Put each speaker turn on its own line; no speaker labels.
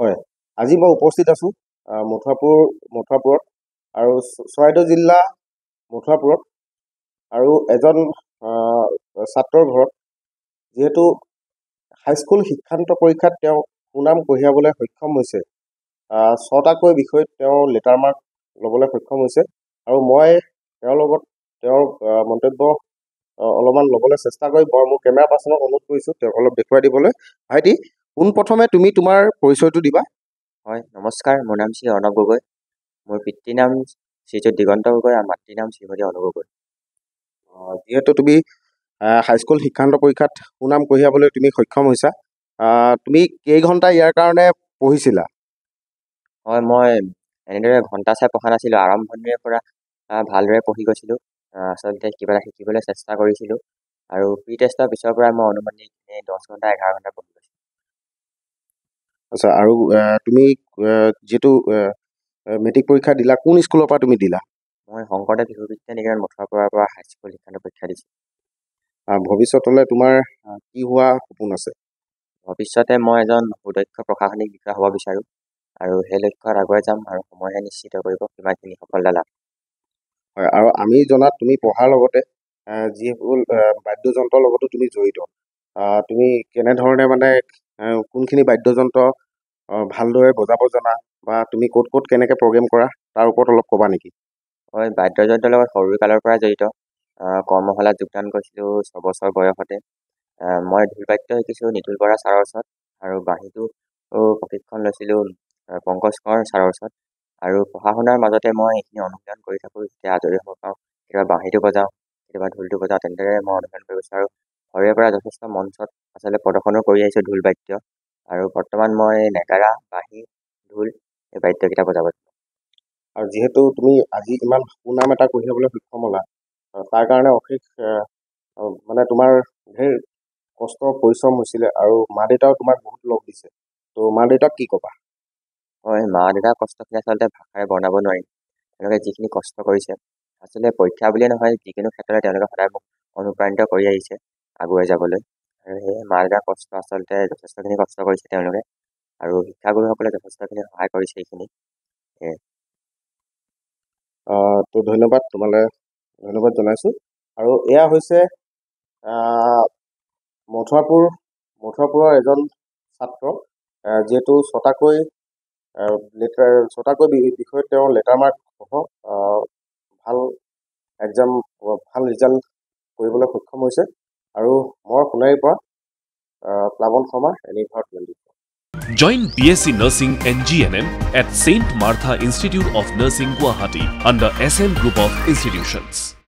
হয়, আজি মই উপস্থিত আছোঁ মথুৰাপুৰত আৰু চৰাইদেউ জিলা মথুৰাপুৰত আৰু এজন ছাত্ৰৰ ঘৰত যিহেতু হাইস্কুল শিক্ষান্ত পৰীক্ষাত তেওঁ সুনাম কঢ়িয়াবলৈ সক্ষম হৈছে। 6টাকৈ বিষয়ত তেওঁ লেটাৰ মাৰ্ক ল'বলৈ সক্ষম হৈছে আৰু মই তেওঁৰ লগত তেওঁৰ মন্তব্য অলপমান ল'বলৈ চেষ্টা কৰি মোৰ কেমেৰা পাৰ্চনক অনুৰোধ কৰিছোঁ তেওঁক অলপ দেখুৱাই দিবলৈ। ভাইটি, পোনপ্ৰথমে তুমি তোমাৰ পৰিচয়টো দিবা।
হয়, নমস্কাৰ। মোৰ নাম শ্ৰী অৰ্ণৱ গগৈ। মোৰ পিতৃৰ নাম শ্ৰীযুত দিগন্ত গগৈ আৰু মাতৃৰ নাম শ্ৰীমতী অনু গগৈ।
যিহেতু তুমি হাইস্কুল শিক্ষান্ত পৰীক্ষাত সুনাম কঢ়িয়াবলৈ তুমি সক্ষম হৈছা, তুমি কেইঘণ্টা ইয়াৰ কাৰণে পঢ়িছিলা?
হয়, মই এনেদৰে ঘণ্টা চাই পঢ়া নাছিলোঁ। আৰম্ভণিৰে পৰা ভালদৰে পঢ়ি গৈছিলোঁ। আচলতে কিবা এটা শিকিবলৈ চেষ্টা কৰিছিলোঁ আৰু প্ৰি টেষ্টৰ পিছৰ পৰা মই অনুমানিক 10 ঘণ্টা 11 ঘণ্টা পঢ়ি গৈছিলোঁ।
আচ্ছা, আৰু তুমি যিহেতু মেট্ৰিক পৰীক্ষা দিলা, কোন স্কুলৰ পৰা তুমি দিলা?
মই শংকৰদেৱ শিশু বিদ্যা নিকেতন মথুৰাপুৰৰ পৰা হাইস্কুল শিক্ষান্ত পৰীক্ষা দিছোঁ।
ভৱিষ্যতলৈ তোমাৰ কি হোৱা সপোন আছে?
ভৱিষ্যতে মই এজন সুদক্ষ প্ৰশাসনিক বিষয়া হ'ব বিচাৰোঁ আৰু সেই লক্ষ্যত আগুৱাই যাম আৰু সময়ে নিশ্চিত কৰিব কিমানখিনি সফলতা লাভ।
হয়, আৰু আমি জনাত তুমি পঢ়াৰ লগতে যিসকল বাদ্যযন্ত্ৰৰ লগতো তুমি জড়িত। তুমি কেনেধৰণে মানে কোনখিনি বাদ্যযন্ত্ৰ ভালদৰে বজাব জনা বা তুমি ক'ত ক'ত কেনেকৈ প্ৰগ্ৰেম কৰা তাৰ ওপৰত অলপ ক'বা নেকি?
হয়, বাদ্যযন্ত্ৰৰ লগত সৰুকালৰ পৰা জড়িত। কৰ্মশালাত যোগদান কৰিছিলোঁ 6 বছৰ বয়সতে। মই ঢোল বাদ্য শিকিছোঁ নিতুল বৰা ছাৰৰ ওচৰত আৰু বাঁহীটো প্ৰশিক্ষণ লৈছিলোঁ পংকজ কোঁৱৰ ছাৰৰ ওচৰত। আৰু পঢ়া শুনাৰ মাজতে মই এইখিনি অনুশীলন কৰি থাকোঁ। যেতিয়া আজৰি সময় পাওঁ কেতিয়াবা বাঁহীটো বজাওঁ, কেতিয়াবা ঢোলটো বজাওঁ। তেনেদৰে মই অনুশীলন কৰি গৈছোঁ আৰু সৰুৰে পৰা যথেষ্ট মঞ্চত আচলতে প্ৰদৰ্শনো কৰি আহিছোঁ ঢোল বাদ্য। আৰু বৰ্তমান মই নেগাৰা, বাঁহী, ঢোল এই বাদ্যকেইটা বজাব।
আৰু যিহেতু তুমি আজি ইমান সুনাম এটা কঢ়িয়াবলৈ সক্ষম হ'লা, তাৰ কাৰণে অশেষ মানে তোমাৰ ঢেৰ কষ্ট পৰিশ্ৰম হৈছিলে আৰু মা দেউতাও তোমাক বহুত লগ দিছে। তো মা দেউতাক কি ক'বা?
হয়, মা দেউতাৰ কষ্টখিনি আচলতে ভাষাৰে বৰ্ণাব নোৱাৰিম। তেওঁলোকে যিখিনি কষ্ট কৰিছে, আচলতে পৰীক্ষা বুলিয়ে নহয়, যিকোনো ক্ষেত্ৰতে তেওঁলোকে সদায় মোক অনুপ্ৰাণিত কৰি আহিছে আগুৱাই যাবলৈ। আৰু সেয়ে মা দেউতাৰ কষ্ট আচলতে যথেষ্টখিনি কষ্ট কৰিছে তেওঁলোকে আৰু শিক্ষাগুৰুসকলে যথেষ্টখিনি সহায় কৰিছে এইখিনি।
তো তোমালৈ ধন্যবাদ জনাইছোঁ। আৰু এয়া হৈছে মথুৰাপুৰৰ এজন ছাত্ৰ, যিহেতু 6টাকৈ বিষয়ত তেওঁ লেটাৰ মাৰ্ক সহ ভাল ৰিজাল্ট কৰিবলৈ সক্ষম হৈছে। আৰু মই সোণাৰীৰ পৰা প্লাৱন Sharma, এনিভাৰ 24।
Join BSc Nursing and GNM at St. Martha Institute of Nursing, Guwahati under SM Group of Institutions.